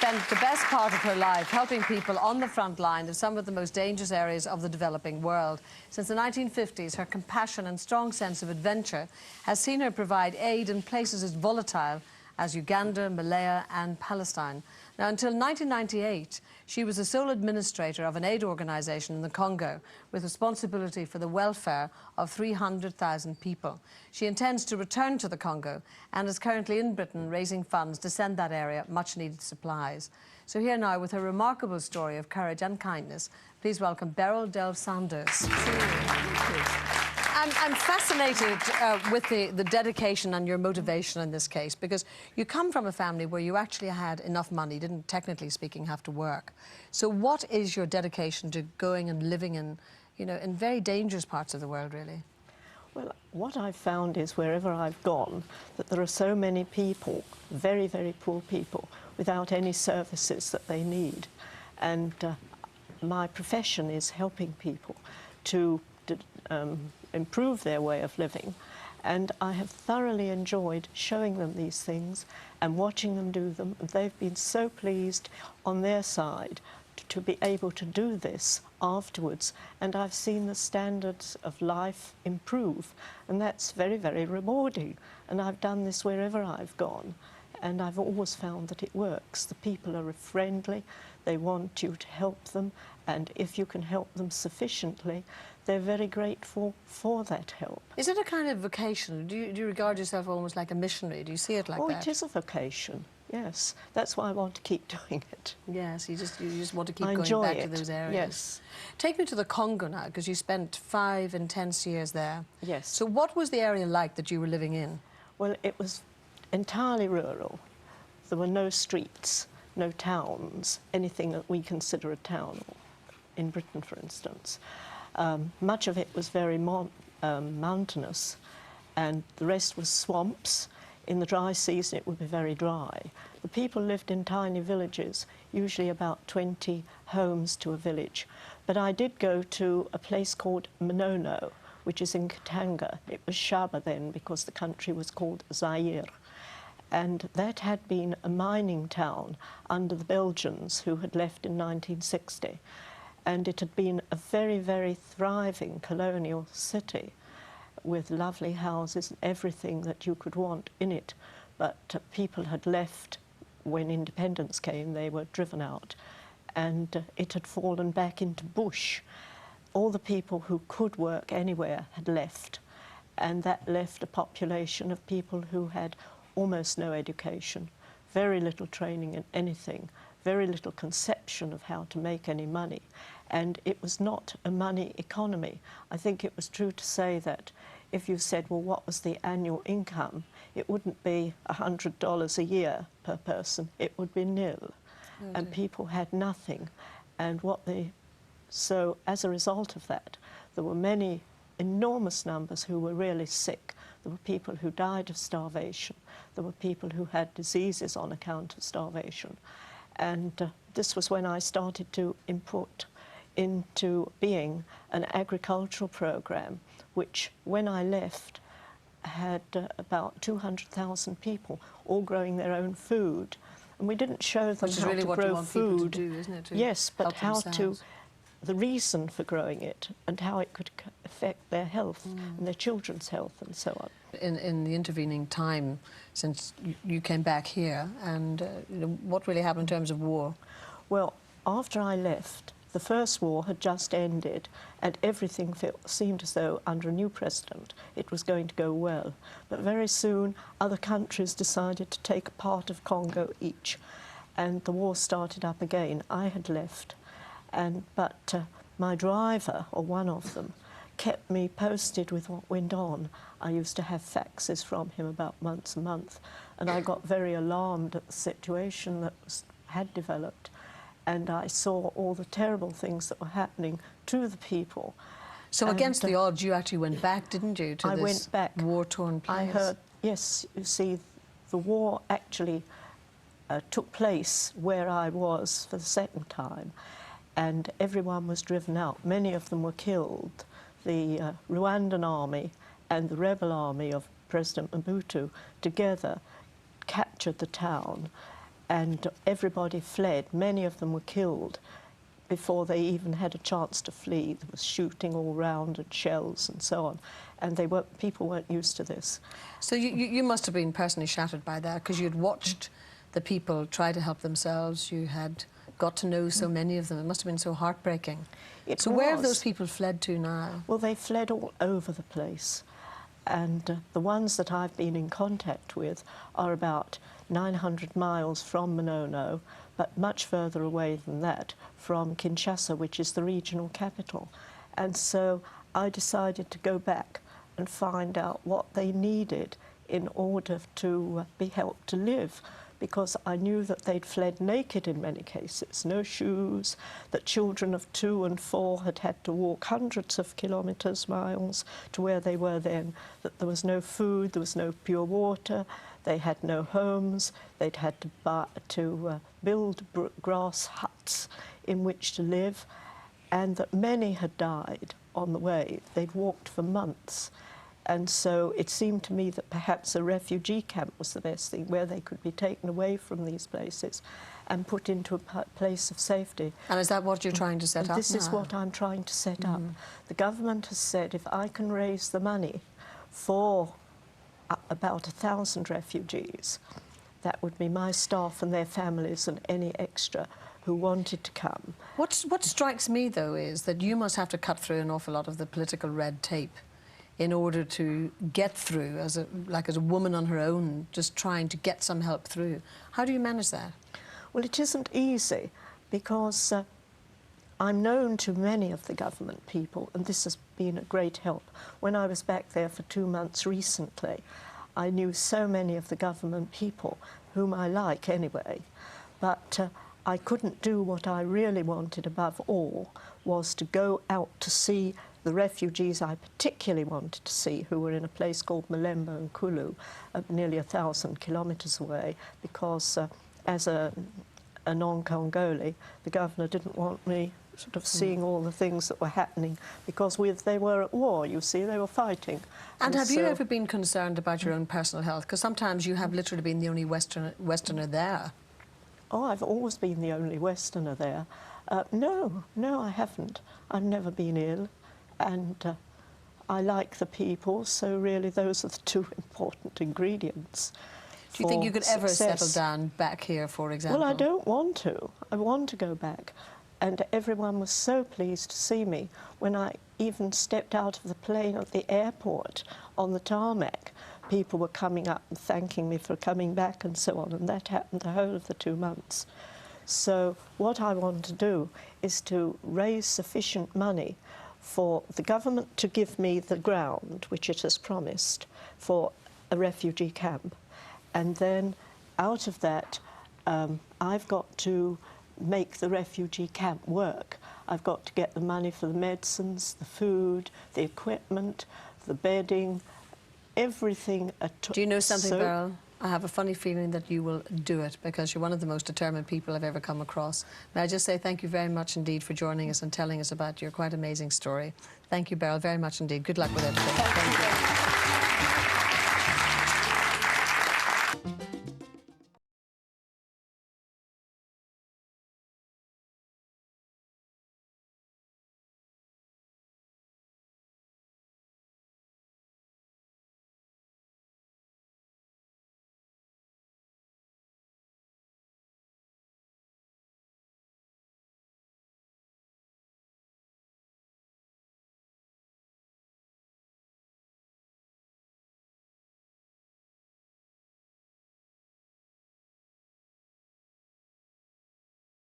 spent the best part of her life helping people on the front line of some of the most dangerous areas of the developing world. Since the 1950s, her compassion and strong sense of adventure has seen her provide aid in places as volatile as Uganda, Malaya and Palestine. Now, until 1998, she was the sole administrator of an aid organisation in the Congo with responsibility for the welfare of 300,000 people. She intends to return to the Congo and is currently in Britain raising funds to send that area much-needed supplies. So here now, with her remarkable story of courage and kindness, please welcome Beryl Delve Saunders. I'm fascinated with the dedication and your motivation in this case, because you come from a family where you actually had enough money, didn't, technically speaking, have to work. So what is your dedication to going and living in, you know, in very dangerous parts of the world, really? Well, what I've found is wherever I've gone, that there are so many people, very, very poor people, without any services that they need. And my profession is helping people to improve their way of living, and I have thoroughly enjoyed showing them these things and watching them do them. They've been so pleased on their side to be able to do this afterwards, and I've seen the standards of life improve, and that's very, very rewarding. And I've done this wherever I've gone, and I've always found that it works. The people are friendly, they want you to help them, and if you can help them sufficiently, they're very grateful for that help. Is it a kind of vocation? Do you regard yourself almost like a missionary? Do you see it like that? Oh, it is a vocation, yes. That's why I want to keep doing it. Yes, you just want to keep I going enjoy back it. to those areas. Yes. Take me to the Congo now, because you spent 5 intense years there. Yes. So what was the area like that you were living in? Well, it was entirely rural. There were no streets, no towns, anything that we consider a town, in Britain, for instance. Much of it was very mountainous, and the rest was swamps. In the dry season, it would be very dry. The people lived in tiny villages, usually about 20 homes to a village. But I did go to a place called Manono, which is in Katanga. It was Shaba then, because the country was called Zaire. And that had been a mining town under the Belgians, who had left in 1960. And it had been a very, very thriving colonial city with lovely houses and everything that you could want in it. But people had left when independence came. They were driven out, and it had fallen back into bush. All the people who could work anywhere had left, and that left a population of people who had almost no education, very little training in anything, very little conception of how to make any money. And it was not a money economy. I think it was true to say that if you said, well, what was the annual income, it wouldn't be $100 a year per person, it would be nil. Oh, and people had nothing. And so as a result of that, there were many enormous numbers who were really sick. There were people who died of starvation. There were people who had diseases on account of starvation. And this was when I started to input into being an agricultural program, which, when I left, had about 200,000 people all growing their own food. And we didn't show them how to grow food. To do, isn't it? Yes, but how to, the reason for growing it and how it could affect their health and their children's health and so on. In the intervening time since you came back here, and you know, what really happened in terms of war? Well, after I left, the first war had just ended, and everything seemed as though, under a new president, it was going to go well. But very soon, other countries decided to take a part of Congo each, and the war started up again. I had left, but my driver, or one of them, kept me posted with what went on. I used to have faxes from him about once a month, and I got very alarmed at the situation that had developed. And I saw all the terrible things that were happening to the people. So against the odds, you actually went back, didn't you, to this war-torn place? I heard, yes, you see, the war actually took place where I was for the second time, and everyone was driven out. Many of them were killed. The Rwandan army and the rebel army of President Mobutu together captured the town, and everybody fled. Many of them were killed before they even had a chance to flee. There was shooting all round and shells and so on, and people weren't used to this. So you must have been personally shattered by that, because you'd watched the people try to help themselves. You had got to know so many of them. It must have been so heartbreaking. So where have those people fled to now? Well, they fled all over the place, and the ones that I've been in contact with are about 900 miles from Monono, but much further away than that from Kinshasa, which is the regional capital. And so I decided to go back and find out what they needed in order to be helped to live, because I knew that they'd fled naked in many cases, no shoes, that children of 2 and 4 had had to walk hundreds of kilometres, miles, to where they were then, that there was no food, there was no pure water, they had no homes, they'd had to build grass huts in which to live, and that many had died on the way. They'd walked for months. And so it seemed to me that perhaps a refugee camp was the best thing, where they could be taken away from these places and put into a place of safety. And is that what you're trying to set up This now? is what I'm trying to set up. The government has said if I can raise the money for about 1,000 refugees, that would be my staff and their families and any extra who wanted to come. What strikes me, though, is that you must have to cut through an awful lot of the political red tape in order to get through, as a woman on her own, just trying to get some help through. How do you manage that? Well, it isn't easy, because I'm known to many of the government people, and this has been a great help. When I was back there for 2 months recently, I knew so many of the government people, whom I like anyway, but I couldn't do what I really wanted above all, was to go out to see the refugees I particularly wanted to see, who were in a place called Malemba and Kulu, nearly 1,000 kilometres away, because as a non-Congolese, the governor didn't want me sort of seeing all the things that were happening, because they were at war, you see, they were fighting. And have you ever been concerned about your own personal health? Because sometimes you have literally been the only Westerner there. Oh, I've always been the only Westerner there. No, I haven't. I've never been ill, and I like the people, so really those are the 2 important ingredients. Do you think you could ever success. settle down back here, for example? Well, I don't want to. I want to go back. And everyone was so pleased to see me. When I even stepped out of the plane at the airport on the tarmac, people were coming up and thanking me for coming back and so on, and that happened the whole of the 2 months. So what I want to do is to raise sufficient money for the government to give me the ground, which it has promised, for a refugee camp. And then out of that, I've got to make the refugee camp work. I've got to get the money for the medicines, the food, the equipment, the bedding, everything. Do you know something, Beryl? I have a funny feeling that you will do it, because you're one of the most determined people I've ever come across. May I just say thank you very much indeed for joining us and telling us about your quite amazing story. Thank you, Beryl, very much indeed. Good luck with everything. Thank you.